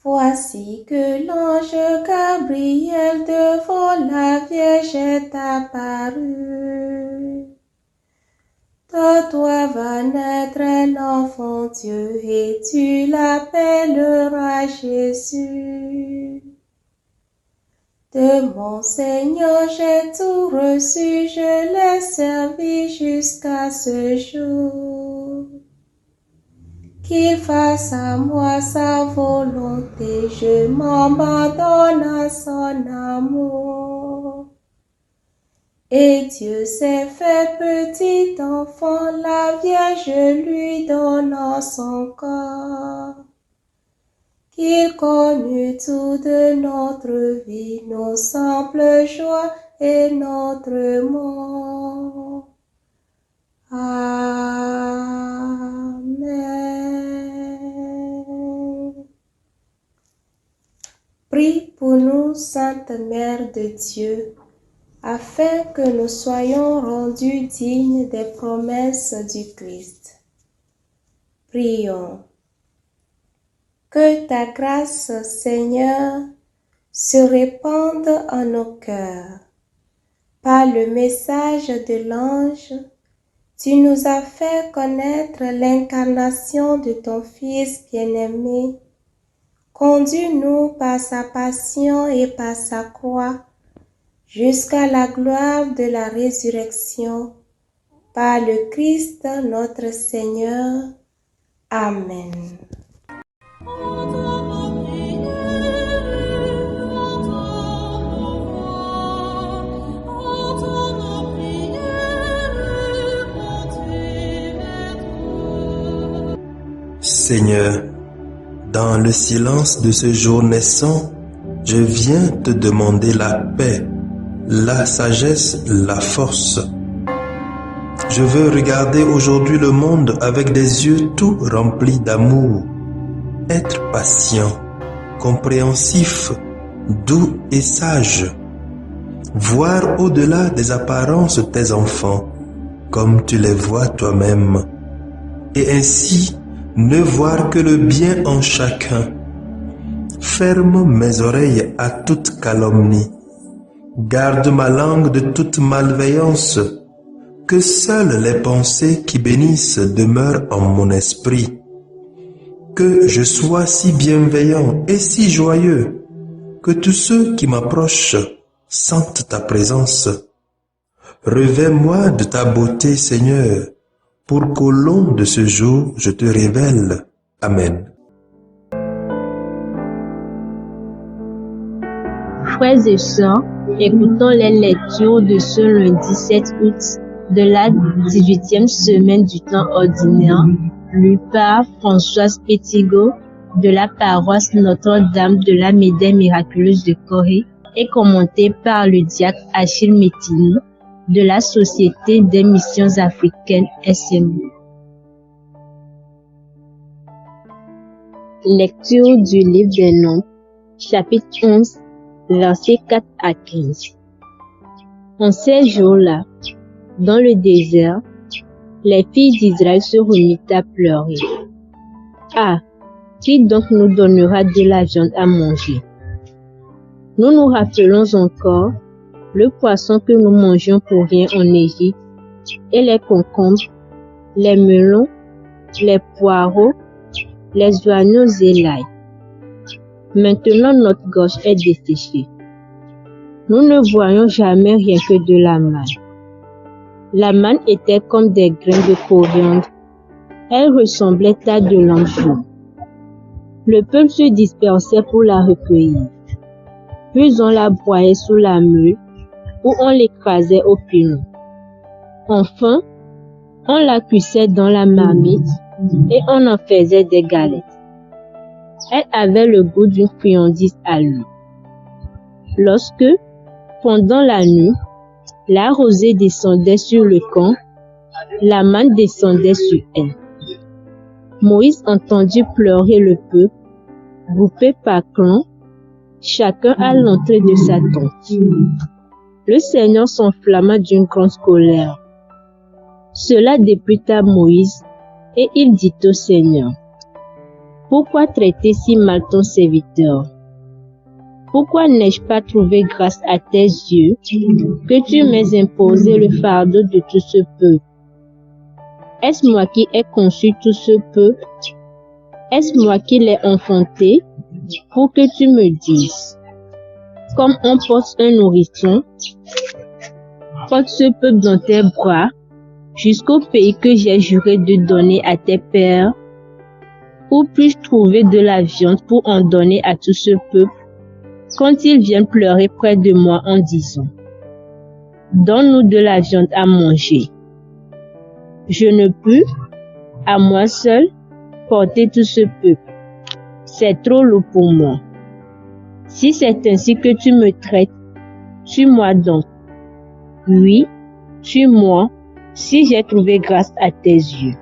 Voici que l'ange Gabriel devant la Vierge est apparu. De toi va naître un enfant Dieu et tu l'appelleras Jésus. De mon Seigneur j'ai tout reçu, je l'ai servi jusqu'à ce jour. Qu'il fasse à moi sa volonté, je m'abandonne à son amour. Et Dieu s'est fait petit enfant, la Vierge lui donnant son corps. Qu'il connût tout de notre vie, nos simples joies et notre mort. Amen. Prie pour nous, Sainte Mère de Dieu, afin que nous soyons rendus dignes des promesses du Christ. Prions. Que ta grâce, Seigneur, se répande en nos cœurs. Par le message de l'ange, tu nous as fait connaître l'incarnation de ton Fils bien-aimé. Conduis-nous par sa passion et par sa croix, jusqu'à la gloire de la résurrection, par le Christ notre Seigneur. Amen. Seigneur, dans le silence de ce jour naissant, je viens te demander la paix, la sagesse, la force. Je veux regarder aujourd'hui le monde avec des yeux tout remplis d'amour, être patient, compréhensif, doux et sage, voir au-delà des apparences tes enfants, comme tu les vois toi-même, et ainsi ne voir que le bien en chacun. Ferme mes oreilles à toute calomnie. Garde ma langue de toute malveillance. Que seules les pensées qui bénissent demeurent en mon esprit. Que je sois si bienveillant et si joyeux, que tous ceux qui m'approchent sentent ta présence. Revêts-moi de ta beauté, Seigneur, pour qu'au long de ce jour, je te révèle. Amen. Frères et sœurs, écoutons les lectures de ce lundi 7 août de la 18e semaine du temps ordinaire, lue par Françoise Pétigo de la paroisse Notre-Dame de la Médaille miraculeuse de Corée et commentée par le diacre Achille Métino de la Société des missions africaines SMU. Lecture du livre des Nombres, chapitre 11, versets 4 à 15. En ces jours-là, dans le désert, les filles d'Israël se remirent à pleurer. Ah, qui donc nous donnera de la viande à manger? Nous nous rappelons encore le poisson que nous mangions pour rien en Égypte, et les concombres, les melons, les poireaux, les oignons et l'ail. Maintenant notre gorge est desséchée. Nous ne voyons jamais rien que de la manne. La manne était comme des grains de coriandre. Elle ressemblait à de l'anjou. Le peuple se dispersait pour la recueillir. Puis on la broyait sous la meule, ou on l'écrasait au pilon. Enfin, on la cuisait dans la marmite et on en faisait des galettes. Elle avait le goût d'une friandise à l'huile. Lorsque, Pendant la nuit, la rosée descendait sur le camp, la manne descendait sur elle. Moïse entendit pleurer le peuple, groupé par clan, chacun à l'entrée de sa tente. Le Seigneur s'enflamma d'une grande colère. Cela dépouilla Moïse, et il dit au Seigneur: Pourquoi traiter si mal ton serviteur? Pourquoi n'ai-je pas trouvé grâce à tes yeux que tu m'aies imposé le fardeau de tout ce peuple? Est-ce moi qui ai conçu tout ce peuple? Est-ce moi qui l'ai enfanté pour que tu me dises: Comme on porte un nourrisson, porte ce peuple dans tes bras jusqu'au pays que j'ai juré de donner à tes pères? Où puis-je trouver de la viande pour en donner à tout ce peuple quand ils viennent pleurer près de moi en disant: Donne-nous de la viande à manger? Je ne peux, à moi seul, porter tout ce peuple. C'est trop lourd pour moi. Si c'est ainsi que tu me traites, tue-moi donc. Oui, tue-moi, si j'ai trouvé grâce à tes yeux,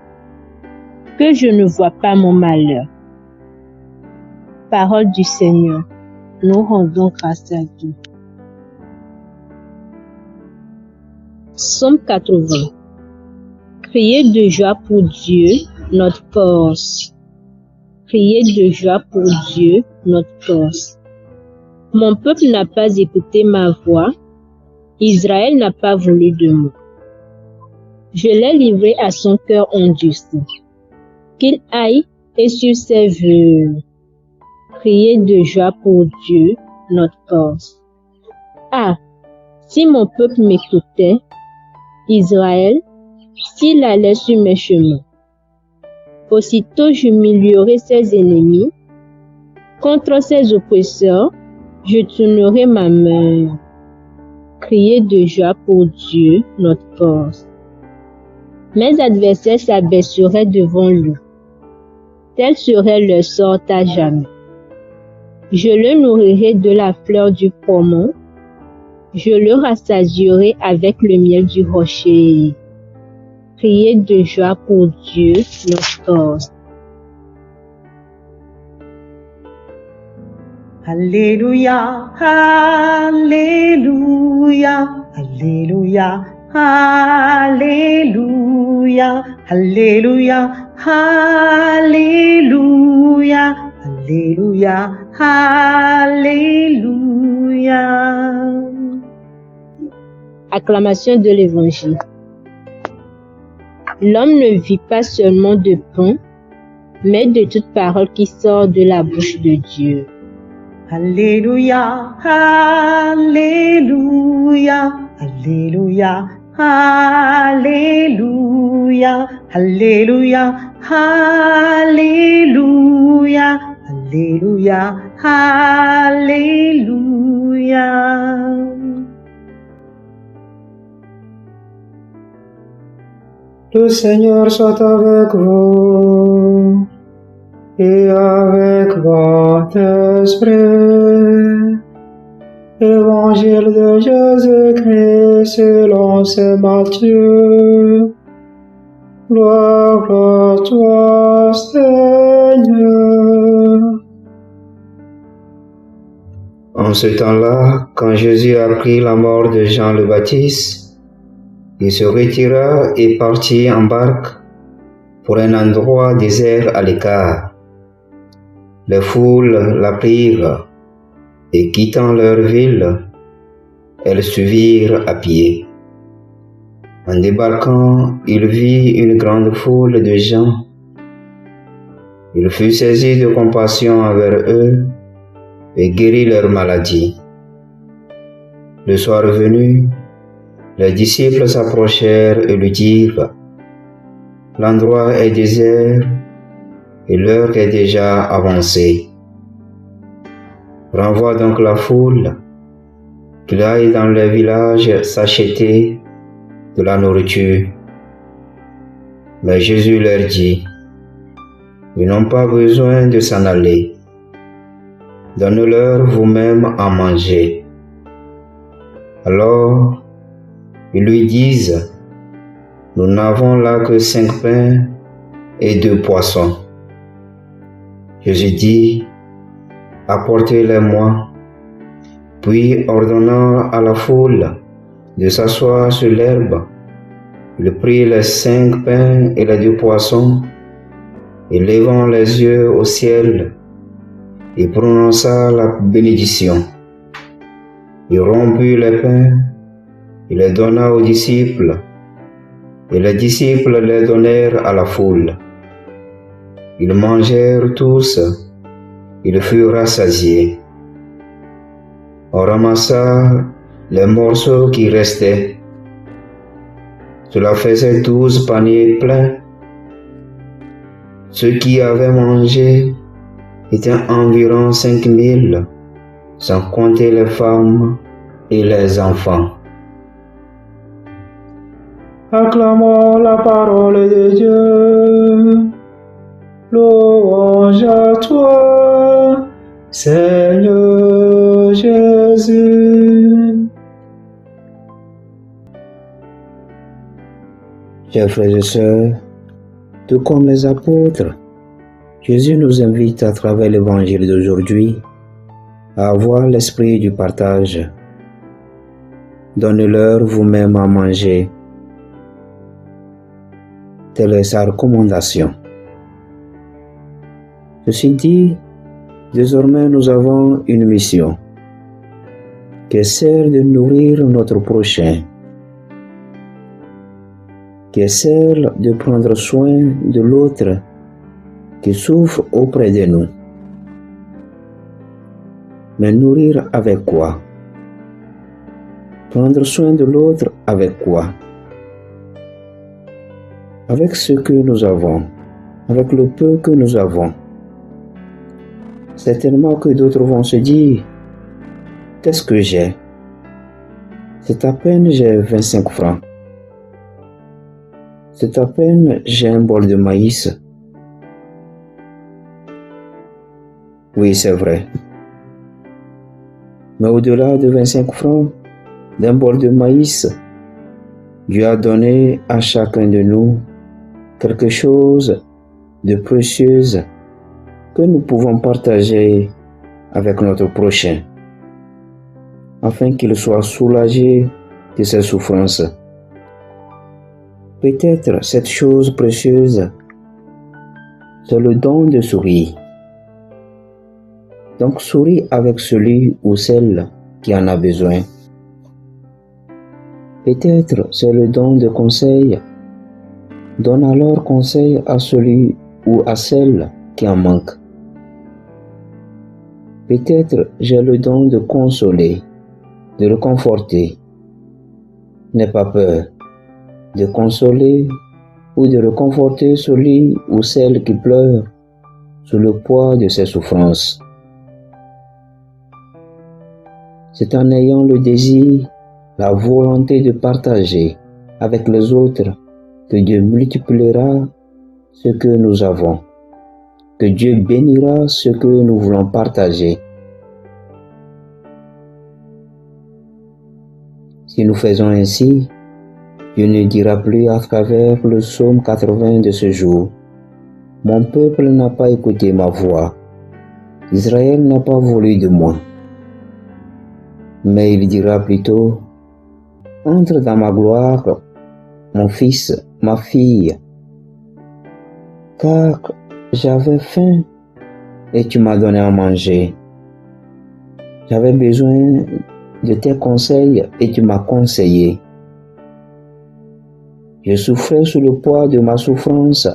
que je ne vois pas mon malheur. Parole du Seigneur, nous rendons grâce à Dieu. Psaume 80. Criez de joie pour Dieu, notre force. Criez de joie pour Dieu, notre force. Mon peuple n'a pas écouté ma voix, Israël n'a pas voulu de moi. Je l'ai livré à son cœur endurci, qu'il aille et sur ses vœux. Criez de joie pour Dieu, notre force. Ah, si mon peuple m'écoutait, Israël, s'il allait sur mes chemins. Aussitôt j'humilierai ses ennemis, contre ses oppresseurs, je tournerai ma main. Criez de joie pour Dieu, notre force. Mes adversaires s'abaisseraient devant lui. Tel serait leur sort à jamais. Je le nourrirai de la fleur du poumon, je le rassasierai avec le miel du rocher. Criez de joie pour Dieu, notre force. Alléluia, Alléluia, Alléluia, Alléluia, Alléluia, Alléluia, Alléluia, Alléluia. Acclamation de l'Évangile. L'homme ne vit pas seulement de pain, mais de toute parole qui sort de la bouche de Dieu. Alléluia, Alléluia, Alléluia, Alléluia, Alléluia, Alléluia, Alléluia, Alléluia. Le Seigneur soit avec vous et avec votre esprit. Évangile de Jésus-Christ selon saint Matthieu. Gloire à toi, Seigneur. En ce temps-là, quand Jésus apprit la mort de Jean le Baptiste, il se retira et partit en barque pour un endroit désert à l'écart. Les foules l'apprirent et quittant leur ville, elles suivirent à pied. En débarquant, il vit une grande foule de gens. Il fut saisi de compassion envers eux et guérit leur maladie. Le soir venu, les disciples s'approchèrent et lui dirent: L'endroit est désert et l'heure est déjà avancée. Renvoie donc la foule, qu'il aille dans les villages s'acheter de la nourriture. Mais Jésus leur dit: Ils n'ont pas besoin de s'en aller. Donnez-leur vous-même à manger. Alors, ils lui disent, nous n'avons là que 5 pains et 2 poissons. Jésus dit, apportez-les-moi. Puis, ordonnant à la foule de s'asseoir sur l'herbe, il prit les 5 pains et les 2 poissons, et levant les yeux au ciel, il prononça la bénédiction. Il rompit les pains, il les donna aux disciples, et les disciples les donnèrent à la foule. Ils mangèrent tous, ils furent rassasiés. On ramassa les morceaux qui restaient. Cela faisait 12 paniers pleins. Ceux qui avaient mangé étaient environ 5000, sans compter les femmes et les enfants. Acclamons la parole de Dieu. Louange à toi, Seigneur Jésus. Chers frères et sœurs, tout comme les apôtres, Jésus nous invite à travers l'évangile d'aujourd'hui à avoir l'esprit du partage. Donnez-leur vous-même à manger. Telle est sa recommandation. Ceci dit, désormais nous avons une mission qui est celle de nourrir notre prochain, qui est celle de prendre soin de l'autre qui souffre auprès de nous. Mais nourrir avec quoi? Prendre soin de l'autre avec quoi? Avec ce que nous avons, avec le peu que nous avons. Certainement que d'autres vont se dire, qu'est-ce que j'ai? C'est à peine j'ai 25 francs. C'est à peine j'ai un bol de maïs. Oui, c'est vrai. Mais au-delà de 25 francs, d'un bol de maïs, Dieu a donné à chacun de nous quelque chose de précieux que nous pouvons partager avec notre prochain, afin qu'il soit soulagé de ses souffrances. Peut-être cette chose précieuse, c'est le don de sourire. Donc souris avec celui ou celle qui en a besoin. Peut-être c'est le don de conseil. Donne alors conseil à celui ou à celle qui en manque. Peut-être j'ai le don de consoler, de réconforter. N'aie pas peur de consoler ou de réconforter celui ou celle qui pleure sous le poids de ses souffrances. C'est en ayant le désir, la volonté de partager avec les autres que Dieu multipliera ce que nous avons, que Dieu bénira ce que nous voulons partager. Si nous faisons ainsi, Dieu ne dira plus à travers le psaume 80 de ce jour, « Mon peuple n'a pas écouté ma voix, Israël n'a pas voulu de moi. » Mais il dira plutôt, « Entre dans ma gloire, mon fils, ma fille, car j'avais faim et tu m'as donné à manger. J'avais besoin de tes conseils et tu m'as conseillé. Je souffrais sous le poids de ma souffrance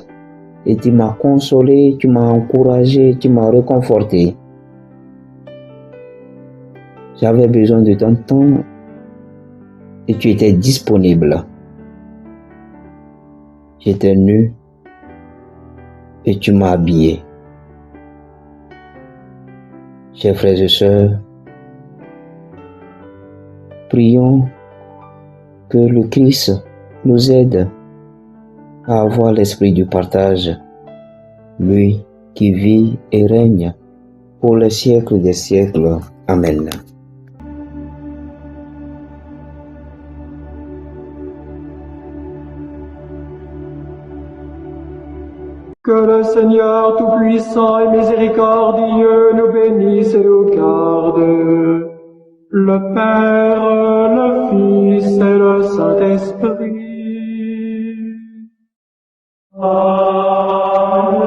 et tu m'as consolé, tu m'as encouragé, tu m'as réconforté. J'avais besoin de ton temps et tu étais disponible. J'étais nu et tu m'as habillé. » Chers frères et sœurs, prions que le Christ nous aide à avoir l'esprit du partage, lui qui vit et règne pour les siècles des siècles. Amen. Que le Seigneur Tout-Puissant et Miséricordieux nous bénisse et nous garde. Le Père, le Fils et le Saint-Esprit. Amen.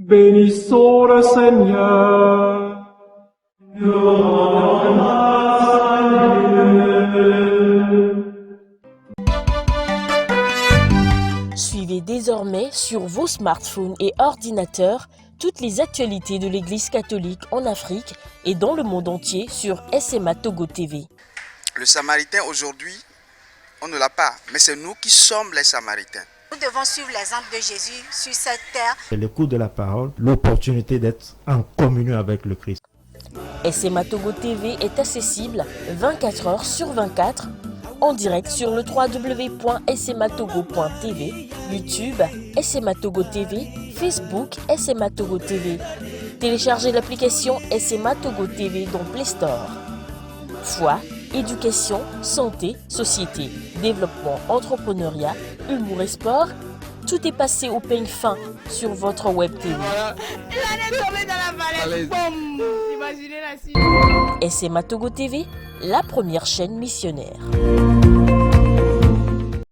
Bénissons le Seigneur. Nous rendons grâce à Dieu. Suivez désormais sur vos smartphones et ordinateurs toutes les actualités de l'Église catholique en Afrique et dans le monde entier sur SMA Togo TV. Le Samaritain aujourd'hui, on ne l'a pas, mais c'est nous qui sommes les Samaritains. Nous devons suivre l'exemple de Jésus sur cette terre. C'est l'écoute de la parole, l'opportunité d'être en communion avec le Christ. SMA Togo TV est accessible 24 heures sur 24 en direct sur le www.smatogo.tv, YouTube, SMA Togo TV, Facebook, SMA Togo TV. Téléchargez l'application SMA Togo TV dans Play Store. Foi, éducation, santé, société, développement, entrepreneuriat, humour et sport, tout est passé au peigne fin sur votre web TV. Il allait tomber dans la falaise. Boum. Imaginez la suite. SMA Togo TV, la première chaîne missionnaire.